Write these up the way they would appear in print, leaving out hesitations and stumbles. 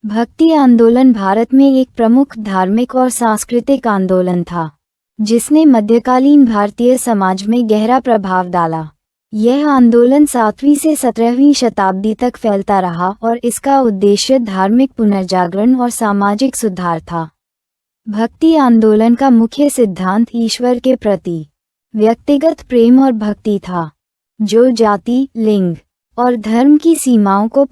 भक्ति आंदोलन भारत में एक प्रमुख धार्मिक और सांस्कृतिक आंदोलन था, जिसने मध्यकालीन भारतीय समाज में गहरा प्रभाव डाला। यह आंदोलन 7वीं से 17वीं शताब्दी तक फैलता रहा और इसका उद्देश्य धार्मिक पुनर्जागरण और सामाजिक सुधार था। भक्ति आंदोलन का मुख्य सिद्धांत ईश्वर के प्रति व्यक्तिगत प्रेम और भक्ति था, जो जाति, लिंग और धर्म की सीमाओं को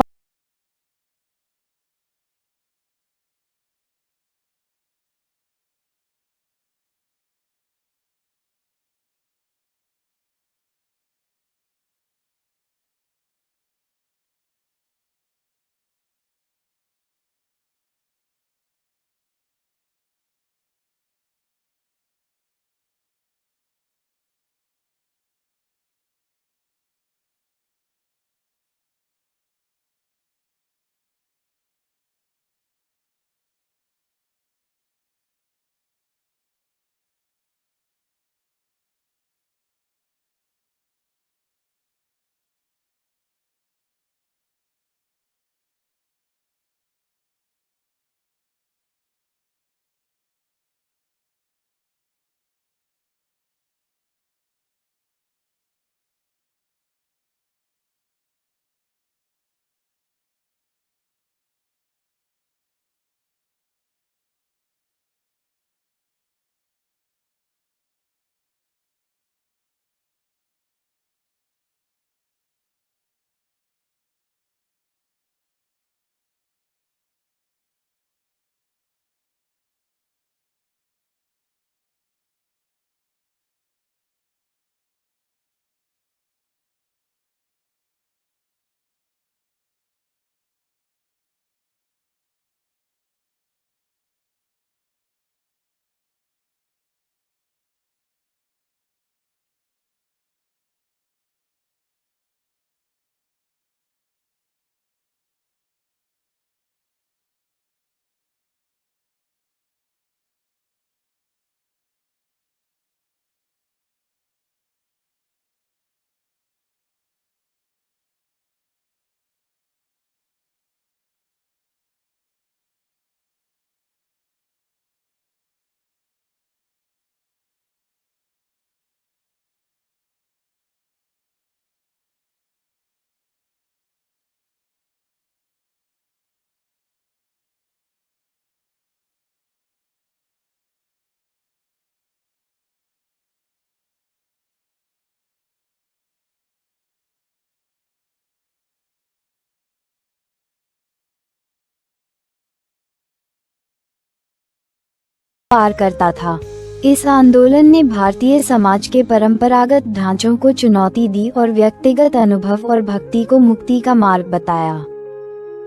पार करता था। इस आंदोलन ने भारतीय समाज के परंपरागत ढांचों को चुनौती दी और व्यक्तिगत अनुभव और भक्ति को मुक्ति का मार्ग बताया।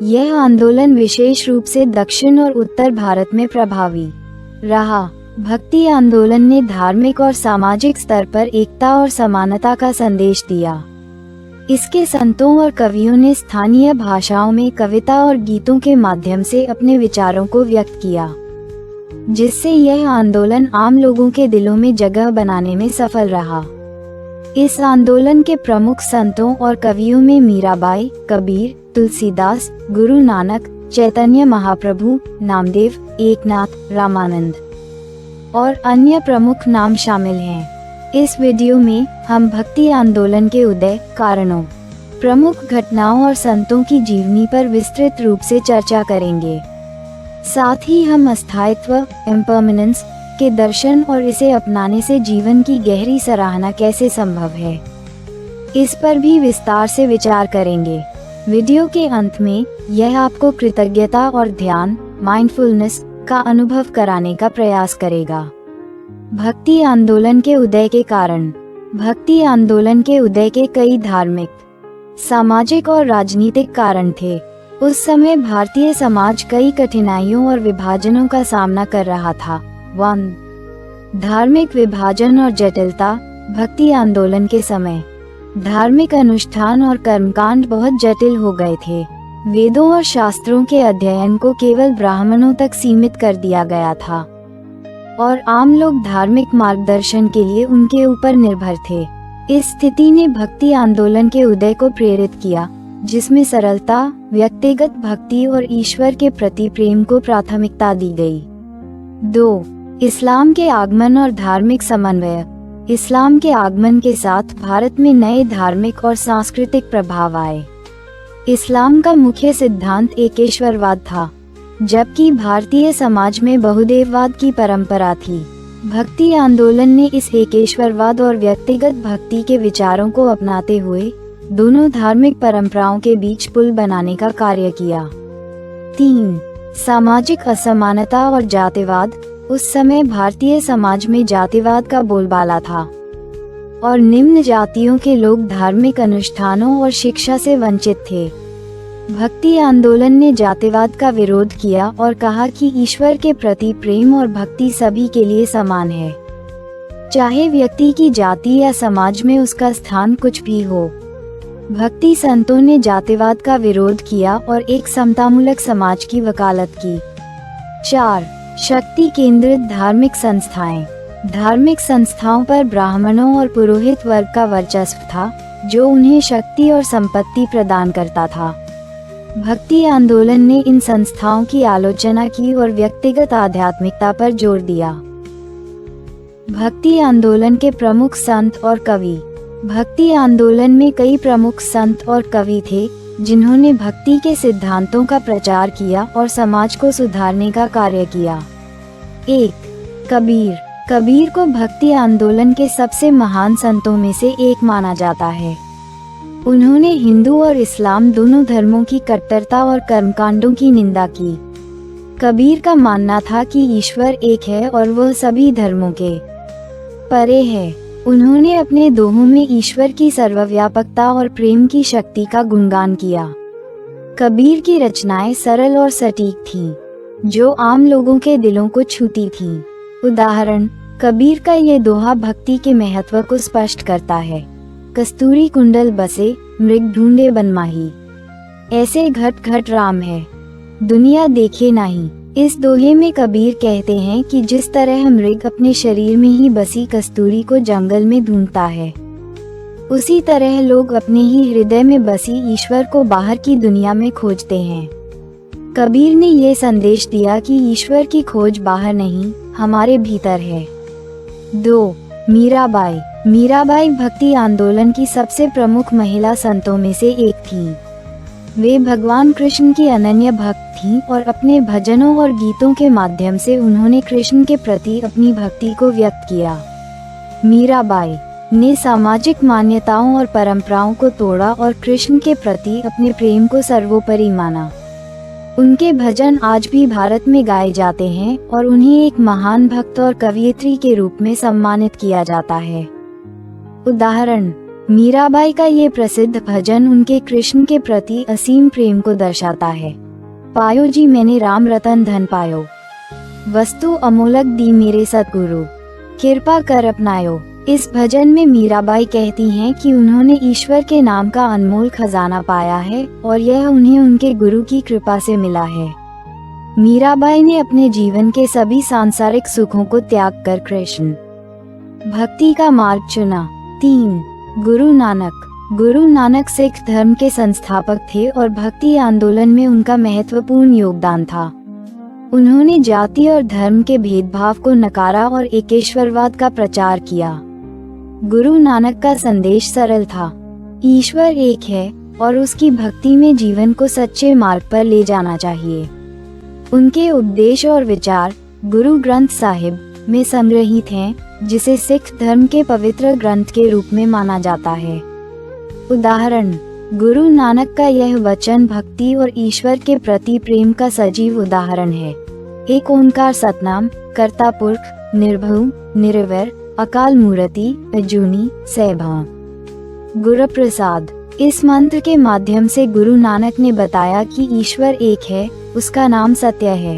यह आंदोलन विशेष रूप से दक्षिण और उत्तर भारत में प्रभावी रहा। भक्ति आंदोलन ने धार्मिक और सामाजिक स्तर पर एकता और समानता का संदेश दिया। इसके संतों और कवियों ने स्थानीय भाषाओं में कविता और गीतों के माध्यम से अपने विचारों को व्यक्त किया, जिससे यह आंदोलन आम लोगों के दिलों में जगह बनाने में सफल रहा। इस आंदोलन के प्रमुख संतों और कवियों में मीराबाई, कबीर, तुलसीदास, गुरु नानक, चैतन्य महाप्रभु, नामदेव, एकनाथ, रामानंद और अन्य प्रमुख नाम शामिल हैं। इस वीडियो में हम भक्ति आंदोलन के उदय, कारणों, प्रमुख घटनाओं और संतों की जीवनी पर विस्तृत रूप से चर्चा करेंगे। साथ ही हम अस्थायित्व, इम्पर्मनेंस के दर्शन और इसे अपनाने से जीवन की गहरी सराहना कैसे संभव है, इस पर भी विस्तार से विचार करेंगे। वीडियो के अंत में यह आपको कृतज्ञता और ध्यान, माइंडफुलनेस का अनुभव कराने का प्रयास करेगा। भक्ति आंदोलन के उदय के कारण। भक्ति आंदोलन के उदय के कई धार्मिक, सामाजिक और राजनीतिक कारण थे। उस समय भारतीय समाज कई कठिनाइयों और विभाजनों का सामना कर रहा था। 1. धार्मिक विभाजन और जटिलता। भक्ति आंदोलन के समय धार्मिक अनुष्ठान और कर्मकांड बहुत जटिल हो गए थे। वेदों और शास्त्रों के अध्ययन को केवल ब्राह्मणों तक सीमित कर दिया गया था और आम लोग धार्मिक मार्गदर्शन के लिए उनके ऊपर निर्भर थे। इस स्थिति ने भक्ति आंदोलन के उदय को प्रेरित किया, जिसमें सरलता, व्यक्तिगत भक्ति और ईश्वर के प्रति प्रेम को प्राथमिकता दी गई। 2. इस्लाम के आगमन और धार्मिक समन्वय। इस्लाम के आगमन के साथ भारत में नए धार्मिक और सांस्कृतिक प्रभाव आए। इस्लाम का मुख्य सिद्धांत एकेश्वरवाद था, जबकि भारतीय समाज में बहुदेववाद की परंपरा थी। भक्ति आंदोलन ने इस एकेश्वरवाद और व्यक्तिगत भक्ति के विचारों को अपनाते हुए दोनों धार्मिक परंपराओं के बीच पुल बनाने का कार्य किया। 3. सामाजिक असमानता और जातिवाद। उस समय भारतीय समाज में जातिवाद का बोलबाला था और निम्न जातियों के लोग धार्मिक अनुष्ठानों और शिक्षा से वंचित थे। भक्ति आंदोलन ने जातिवाद का विरोध किया और कहा कि ईश्वर के प्रति प्रेम और भक्ति सभी के लिए समान है, चाहे व्यक्ति की जाति या समाज में उसका स्थान कुछ भी हो। भक्ति संतों ने जातिवाद का विरोध किया और एक समतामूलक समाज की वकालत की। 4. शक्ति केंद्रित धार्मिक संस्थाएं। धार्मिक संस्थाओं पर ब्राह्मणों और पुरोहित वर्ग का वर्चस्व था, जो उन्हें शक्ति और संपत्ति प्रदान करता था। भक्ति आंदोलन ने इन संस्थाओं की आलोचना की और व्यक्तिगत आध्यात्मिकता पर जोर दिया। भक्ति आंदोलन के प्रमुख संत और कवि। भक्ति आंदोलन में कई प्रमुख संत और कवि थे, जिन्होंने भक्ति के सिद्धांतों का प्रचार किया और समाज को सुधारने का कार्य किया। 1. कबीर। कबीर को भक्ति आंदोलन के सबसे महान संतों में से एक माना जाता है। उन्होंने हिंदू और इस्लाम दोनों धर्मों की कट्टरता और कर्मकांडों की निंदा की। कबीर का मानना था कि ईश्वर एक है और वह सभी धर्मों के परे है। उन्होंने अपने दोहों में ईश्वर की सर्वव्यापकता और प्रेम की शक्ति का गुणगान किया। कबीर की रचनाएं सरल और सटीक थीं, जो आम लोगों के दिलों को छूती थीं। उदाहरण, कबीर का ये दोहा भक्ति के महत्व को स्पष्ट करता है। कस्तूरी कुंडल बसे, मृग ढूंढे बनमाही, ऐसे घट घट राम है, दुनिया देखे नहीं। इस दोहे में कबीर कहते हैं कि जिस तरह मृग अपने शरीर में ही बसी कस्तूरी को जंगल में ढूंढता है, उसी तरह लोग अपने ही हृदय में बसी ईश्वर को बाहर की दुनिया में खोजते हैं। कबीर ने ये संदेश दिया कि ईश्वर की खोज बाहर नहीं, हमारे भीतर है। 2. मीराबाई। मीराबाई भक्ति आंदोलन की सबसे प्रमुख महिला संतों में से एक थीं। वे भगवान कृष्ण की अनन्य भक्त थीं और अपने भजनों और गीतों के माध्यम से उन्होंने कृष्ण के प्रति अपनी भक्ति को व्यक्त किया। मीराबाई ने सामाजिक मान्यताओं और परंपराओं को तोड़ा और कृष्ण के प्रति अपने प्रेम को सर्वोपरि माना। उनके भजन आज भी भारत में गाए जाते हैं और उन्हें एक महान भक्त और कवयित्री के रूप में सम्मानित किया जाता है। उदाहरण, मीराबाई का ये प्रसिद्ध भजन उनके कृष्ण के प्रति असीम प्रेम को दर्शाता है। पायो जी मैंने राम रतन धन पायो, वस्तु अमोलक दी मेरे सतगुरु, कृपा कर अपनायो। इस भजन में मीराबाई कहती हैं कि उन्होंने ईश्वर के नाम का अनमोल खजाना पाया है और यह उन्हें उनके गुरु की कृपा से मिला है। मीराबाई ने अपने जीवन के सभी सांसारिक सुखों को त्याग कर कृष्ण भक्ति का मार्ग चुना। 3. गुरु नानक। गुरु नानक सिख धर्म के संस्थापक थे और भक्ति आंदोलन में उनका महत्वपूर्ण योगदान था। उन्होंने जाति और धर्म के भेदभाव को नकारा और एकेश्वरवाद का प्रचार किया। गुरु नानक का संदेश सरल था, ईश्वर एक है और उसकी भक्ति में जीवन को सच्चे मार्ग पर ले जाना चाहिए। उनके उपदेश और विचार गुरु ग्रंथ साहिब में संग्रहित हैं, जिसे सिख धर्म के पवित्र ग्रंथ के रूप में माना जाता है। उदाहरण, गुरु नानक का यह वचन भक्ति और ईश्वर के प्रति प्रेम का सजीव उदाहरण है। एक ओंकार सतनाम, कर्ता पुरख, निर्भउ, निरवैर, अकाल मूर्ति, अजूनी, सैभव। गुरु प्रसाद। इस मंत्र के माध्यम से गुरु नानक ने बताया कि ईश्वर एक है, उसका नाम सत्य है,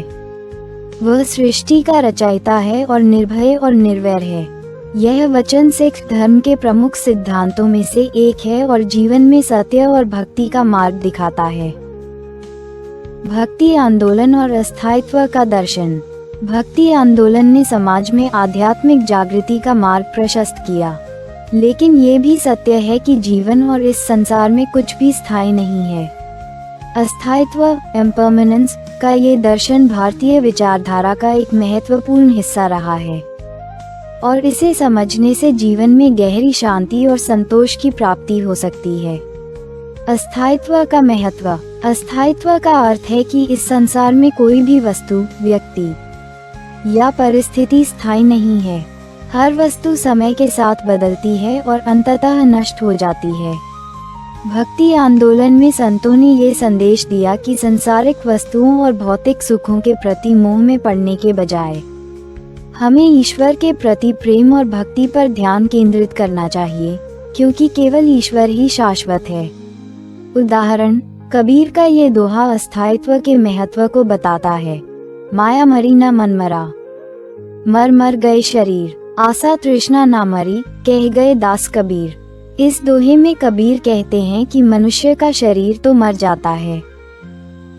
वह सृष्टि का रचयिता है और निर्भय और निर्वैर है। यह वचन सिख धर्म के प्रमुख सिद्धांतों में से एक है और जीवन में सत्य और भक्ति का मार्ग दिखाता है। भक्ति आंदोलन और अस्थायित्व का दर्शन। भक्ति आंदोलन ने समाज में आध्यात्मिक जागृति का मार्ग प्रशस्त किया। लेकिन ये भी सत्य है कि जीवन और इस संसार में कुछ भी स्थायी नहीं है। अस्थायित्व, इम्परमानेंस का ये दर्शन भारतीय विचारधारा का एक महत्वपूर्ण हिस्सा रहा है और इसे समझने से जीवन में गहरी शांति और संतोष की प्राप्ति हो सकती है। अस्थायित्व का महत्व। अस्थायित्व का अर्थ है कि इस संसार में कोई भी वस्तु, व्यक्ति या परिस्थिति स्थायी नहीं है। हर वस्तु समय के साथ बदलती है और अंततः नष्ट हो जाती है। भक्ति आंदोलन में संतों ने ये संदेश दिया कि संसारिक वस्तुओं और भौतिक सुखों के प्रति मोह में पड़ने के बजाय हमें ईश्वर के प्रति प्रेम और भक्ति पर ध्यान केंद्रित करना चाहिए, क्योंकि केवल ईश्वर ही शाश्वत है। उदाहरण, कबीर का ये दोहा अस्थायित्व के महत्व को बताता है। माया मरी न मन मरा, मर मर गए शरीर, आशा तृष्णा ना मरी, कह गए दास कबीर। इस दोहे में कबीर कहते हैं कि मनुष्य का शरीर तो मर जाता है,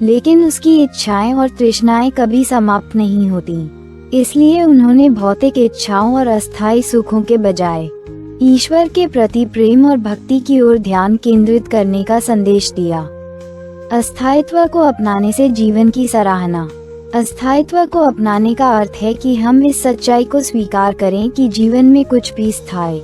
लेकिन उसकी इच्छाएं और तृष्णाएं कभी समाप्त नहीं होती। इसलिए उन्होंने भौतिक इच्छाओं और अस्थायी सुखों के बजाय ईश्वर के प्रति प्रेम और भक्ति की ओर ध्यान केंद्रित करने का संदेश दिया। अस्थायित्व को अपनाने से जीवन की सराहना। अस्थायित्व को अपनाने का अर्थ है कि हम इस सच्चाई को स्वीकार करें कि जीवन में कुछ भी स्थायी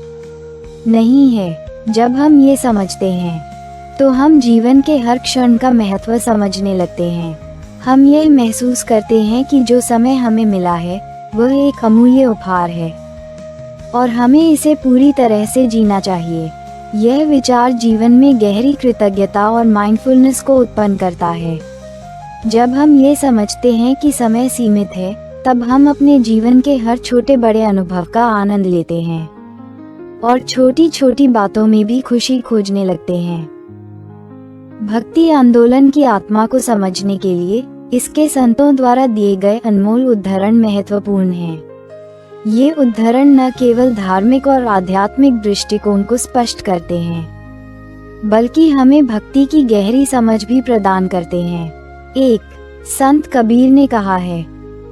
नहीं है। जब हम ये समझते हैं तो हम जीवन के हर क्षण का महत्व समझने लगते हैं। हम यह महसूस करते हैं कि जो समय हमें मिला है वह एक अमूल्य उपहार है और हमें इसे पूरी तरह से जीना चाहिए। यह विचार जीवन में गहरी कृतज्ञता और माइंडफुलनेस को उत्पन्न करता है। जब हम ये समझते हैं कि समय सीमित है, तब हम अपने जीवन के हर छोटे बड़े अनुभव का आनंद लेते हैं और छोटी छोटी बातों में भी खुशी खोजने लगते हैं। भक्ति आंदोलन की आत्मा को समझने के लिए इसके संतों द्वारा दिए गए अनमोल उद्धरण महत्वपूर्ण हैं। ये उद्धरण न केवल धार्मिक और आध्यात्मिक दृष्टिकोण को स्पष्ट करते हैं, बल्कि हमें भक्ति की गहरी समझ भी प्रदान करते हैं। 1. संत कबीर ने कहा है,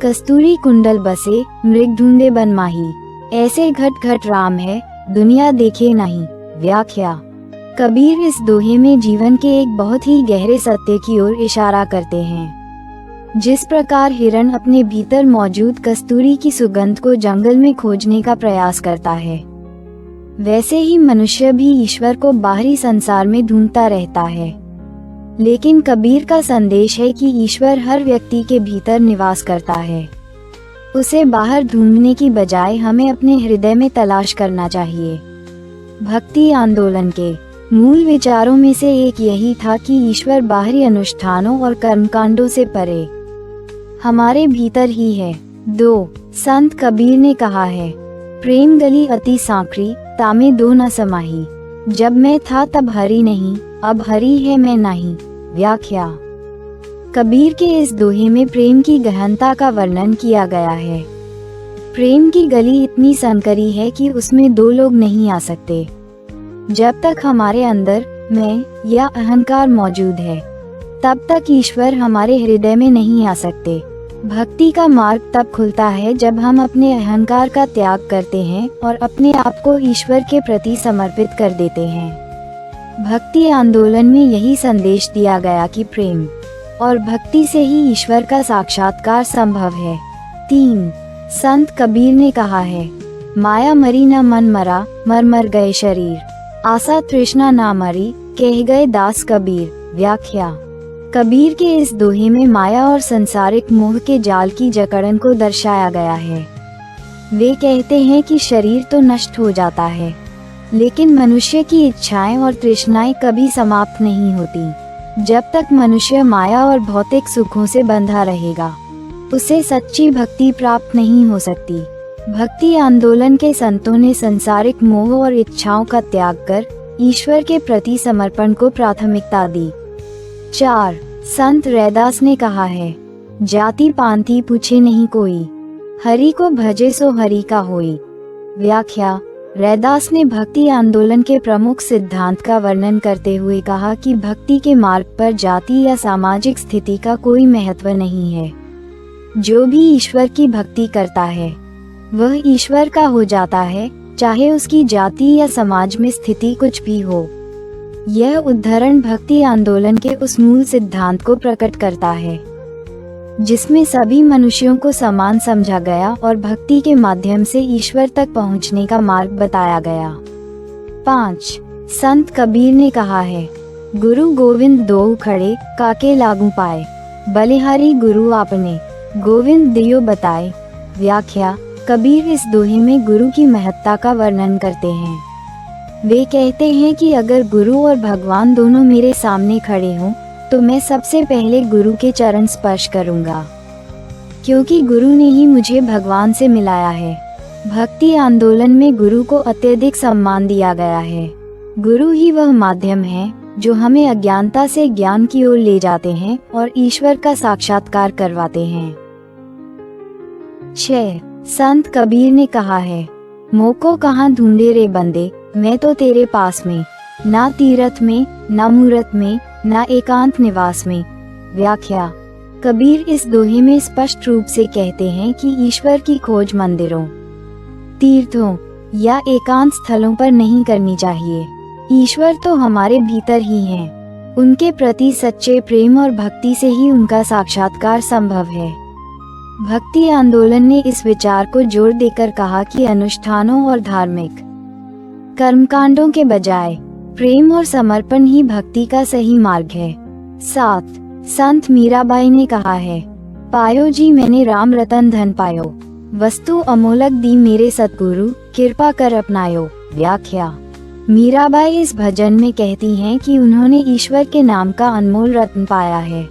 कस्तूरी कुंडल बसे, मृग ढूंढे बन माही, ऐसे घट घट राम है, दुनिया देखे नहीं। व्याख्या। कबीर इस दोहे में जीवन के एक बहुत ही गहरे सत्य की ओर इशारा करते हैं। जिस प्रकार हिरण अपने भीतर मौजूद कस्तूरी की सुगंध को जंगल में खोजने का प्रयास करता है, वैसे ही मनुष्य भी ईश्वर को बाहरी संसार में ढूंढता रहता है। लेकिन कबीर का संदेश है कि ईश्वर हर व्यक्ति के भीतर निवास करता है। उसे बाहर ढूंढने की बजाय हमें अपने हृदय में तलाश करना चाहिए। भक्ति आंदोलन के मूल विचारों में से एक यही था कि ईश्वर बाहरी अनुष्ठानों और कर्मकांडों से परे हमारे भीतर ही है। 2. संत कबीर ने कहा है, प्रेम गली अति सांकरी, तामे दो न समाही, जब मैं था तब हरि नहीं, अब हरि है मैं नहीं। व्याख्या। कबीर के इस दोहे में प्रेम की गहनता का वर्णन किया गया है। प्रेम की गली इतनी संकरी है कि उसमें दो लोग नहीं आ सकते। जब तक हमारे अंदर मैं या अहंकार मौजूद है, तब तक ईश्वर हमारे हृदय में नहीं आ सकते। भक्ति का मार्ग तब खुलता है जब हम अपने अहंकार का त्याग करते हैं और अपने आप को ईश्वर के प्रति समर्पित कर देते हैं। भक्ति आंदोलन में यही संदेश दिया गया कि प्रेम और भक्ति से ही ईश्वर का साक्षात्कार संभव है। 3. संत कबीर ने कहा है, माया मरी न मन मरा, मर मर गए शरीर, आशा तृष्णा ना मरी, कह गए दास कबीर। व्याख्या। कबीर के इस दोहे में माया और संसारिक मोह के जाल की जकड़न को दर्शाया गया है। वे कहते हैं कि शरीर तो नष्ट हो जाता है, लेकिन मनुष्य की इच्छाएं और तृष्णाएं कभी समाप्त नहीं होती। जब तक मनुष्य माया और भौतिक सुखों से बंधा रहेगा, उसे सच्ची भक्ति प्राप्त नहीं हो सकती। भक्ति आंदोलन के संतों ने संसारिक मोह और इच्छाओं का त्याग कर ईश्वर के प्रति समर्पण को प्राथमिकता दी। 4. संत रैदास ने कहा है, जाति पांति पूछे नहीं कोई, हरि को भजे सो हरि का होई। व्याख्या। रैदास ने भक्ति आंदोलन के प्रमुख सिद्धांत का वर्णन करते हुए कहा कि भक्ति के मार्ग पर जाति या सामाजिक स्थिति का कोई महत्व नहीं है। जो भी ईश्वर की भक्ति करता है वह ईश्वर का हो जाता है, चाहे उसकी जाति या समाज में स्थिति कुछ भी हो। यह उद्धरण भक्ति आंदोलन के उस मूल सिद्धांत को प्रकट करता है जिसमें सभी मनुष्यों को समान समझा गया और भक्ति के माध्यम से ईश्वर तक पहुंचने का मार्ग बताया गया। 5. संत कबीर ने कहा है, गुरु गोविंद दो खड़े काके लागू पाए, बलिहारी गुरु आपने गोविंद दियो बताए। व्याख्या: कबीर इस दोहे में गुरु की महत्ता का वर्णन करते हैं। वे कहते हैं कि अगर गुरु और भगवान दोनों मेरे सामने खड़े हों तो मैं सबसे पहले गुरु के चरण स्पर्श करूंगा, क्योंकि गुरु ने ही मुझे भगवान से मिलाया है। भक्ति आंदोलन में गुरु को अत्यधिक सम्मान दिया गया है। गुरु ही वह माध्यम है जो हमें अज्ञानता से ज्ञान की ओर ले जाते हैं और ईश्वर का साक्षात्कार करवाते हैं। 6. संत कबीर ने कहा है, मोको कहाँ ढूंढे रे बंदे, मैं तो तेरे पास में, ना तीरथ में, ना मूरत में, ना एकांत निवास में। व्याख्या: कबीर इस दोहे में स्पष्ट रूप से कहते हैं कि ईश्वर की खोज मंदिरों, तीर्थों या एकांत स्थलों पर नहीं करनी चाहिए। ईश्वर तो हमारे भीतर ही हैं। उनके प्रति सच्चे प्रेम और भक्ति से ही उनका साक्षात्कार संभव है। भक्ति आंदोलन ने इस विचार को जोर देकर कहा कि अनुष्ठानों और धार्मिक कर्मकांडों के बजाय प्रेम और समर्पण ही भक्ति का सही मार्ग है। 7. संत मीराबाई ने कहा है, पायो जी मैंने राम रतन धन पायो, वस्तु अमोलक दी मेरे सतगुरु, कृपा कर अपनायो। व्याख्या: मीराबाई इस भजन में कहती हैं कि उन्होंने ईश्वर के नाम का अनमोल रत्न पाया है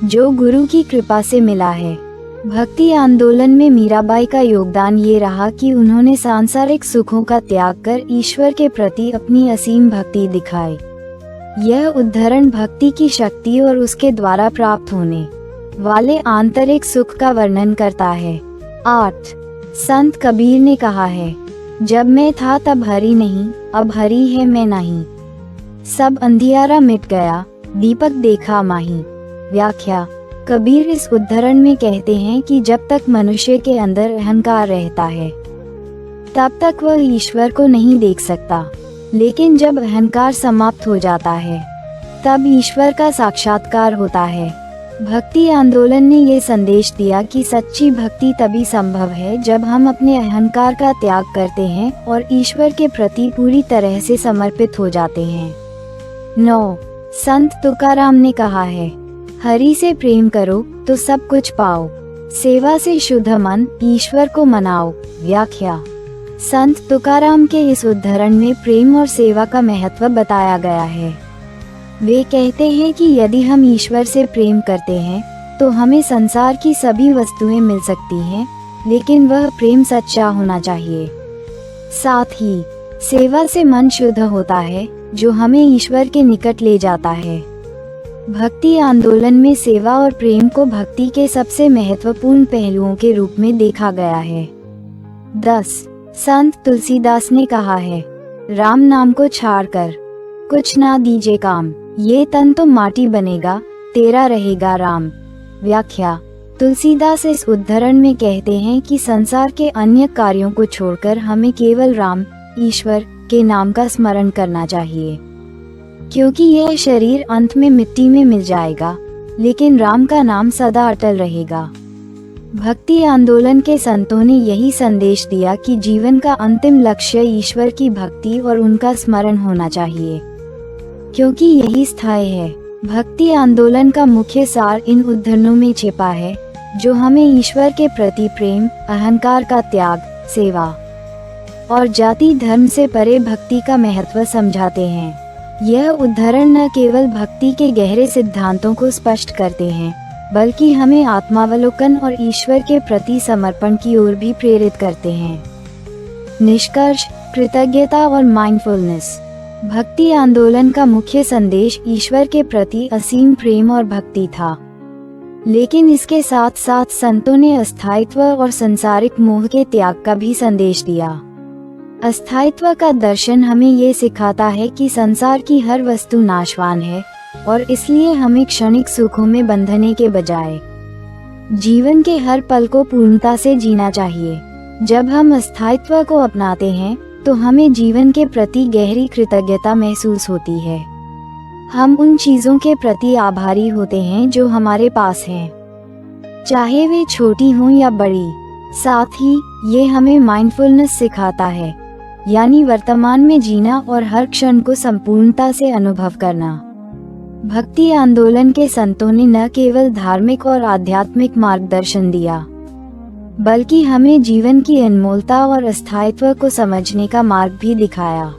जो गुरु की कृपा से मिला है। भक्ति आंदोलन में मीराबाई का योगदान ये रहा कि उन्होंने सांसारिक सुखों का त्याग कर ईश्वर के प्रति अपनी असीम भक्ति दिखाई। यह उद्धरण भक्ति की शक्ति और उसके द्वारा प्राप्त होने वाले आंतरिक सुख का वर्णन करता है। 8. संत कबीर ने कहा है, जब मैं था तब हरि नहीं, अब हरि है मैं नहीं, सब अंधियारा मिट गया, दीपक देखा माही। व्याख्या: कबीर इस उद्धरण में कहते हैं कि जब तक मनुष्य के अंदर अहंकार रहता है तब तक वह ईश्वर को नहीं देख सकता, लेकिन जब अहंकार समाप्त हो जाता है तब ईश्वर का साक्षात्कार होता है। भक्ति आंदोलन ने ये संदेश दिया कि सच्ची भक्ति तभी संभव है जब हम अपने अहंकार का त्याग करते हैं और ईश्वर के प्रति पूरी तरह से समर्पित हो जाते हैं। 9. संत तुकाराम ने कहा है, हरि से प्रेम करो तो सब कुछ पाओ, सेवा से शुद्ध मन ईश्वर को मनाओ। व्याख्या: संत तुकाराम के इस उद्धरण में प्रेम और सेवा का महत्व बताया गया है। वे कहते हैं कि यदि हम ईश्वर से प्रेम करते हैं तो हमें संसार की सभी वस्तुएं मिल सकती हैं, लेकिन वह प्रेम सच्चा होना चाहिए। साथ ही सेवा से मन शुद्ध होता है जो हमें ईश्वर के निकट ले जाता है। भक्ति आंदोलन में सेवा और प्रेम को भक्ति के सबसे महत्वपूर्ण पहलुओं के रूप में देखा गया है। 10. संत तुलसीदास ने कहा है, राम नाम को छाड़कर कुछ ना दीजिए काम, ये तन तो माटी बनेगा, तेरा रहेगा राम। व्याख्या: तुलसीदास इस उद्धरण में कहते हैं कि संसार के अन्य कार्यों को छोड़कर हमें केवल राम, ईश्वर के नाम का स्मरण करना चाहिए, क्योंकि यह शरीर अंत में मिट्टी में मिल जाएगा, लेकिन राम का नाम सदा अटल रहेगा। भक्ति आंदोलन के संतों ने यही संदेश दिया कि जीवन का अंतिम लक्ष्य ईश्वर की भक्ति और उनका स्मरण होना चाहिए, क्योंकि यही स्थायी है। भक्ति आंदोलन का मुख्य सार इन उद्धरणों में छिपा है, जो हमें ईश्वर के प्रति प्रेम, अहंकार का त्याग, सेवा और जाति धर्म से परे भक्ति का महत्व समझाते हैं। यह उद्धरण न केवल भक्ति के गहरे सिद्धांतों को स्पष्ट करते हैं, बल्कि हमें आत्मावलोकन और ईश्वर के प्रति समर्पण की ओर भी प्रेरित करते हैं। निष्कर्ष: कृतज्ञता और माइंडफुलनेस। भक्ति आंदोलन का मुख्य संदेश ईश्वर के प्रति असीम प्रेम और भक्ति था, लेकिन इसके साथ साथ संतों ने अस्थायित्व और सांसारिक मोह के त्याग का भी संदेश दिया। अस्थायित्व का दर्शन हमें ये सिखाता है कि संसार की हर वस्तु नाशवान है और इसलिए हमें क्षणिक सुखों में बंधने के बजाय जीवन के हर पल को पूर्णता से जीना चाहिए। जब हम स्थायित्व को अपनाते हैं तो हमें जीवन के प्रति गहरी कृतज्ञता महसूस होती है। हम उन चीज़ों के प्रति आभारी होते हैं जो हमारे पास हैं, चाहे वे छोटी हों या बड़ी। साथ ही ये हमें माइंडफुलनेस सिखाता है, यानी वर्तमान में जीना और हर क्षण को संपूर्णता से अनुभव करना। भक्ति आंदोलन के संतों ने न केवल धार्मिक और आध्यात्मिक मार्गदर्शन दिया, बल्कि हमें जीवन की अनमोलता और अस्थायित्व को समझने का मार्ग भी दिखाया।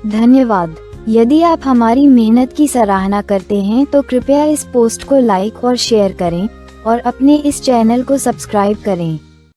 धन्यवाद। यदि आप हमारी मेहनत की सराहना करते हैं तो कृपया इस पोस्ट को लाइक और शेयर करें और अपने इस चैनल को सब्सक्राइब करें।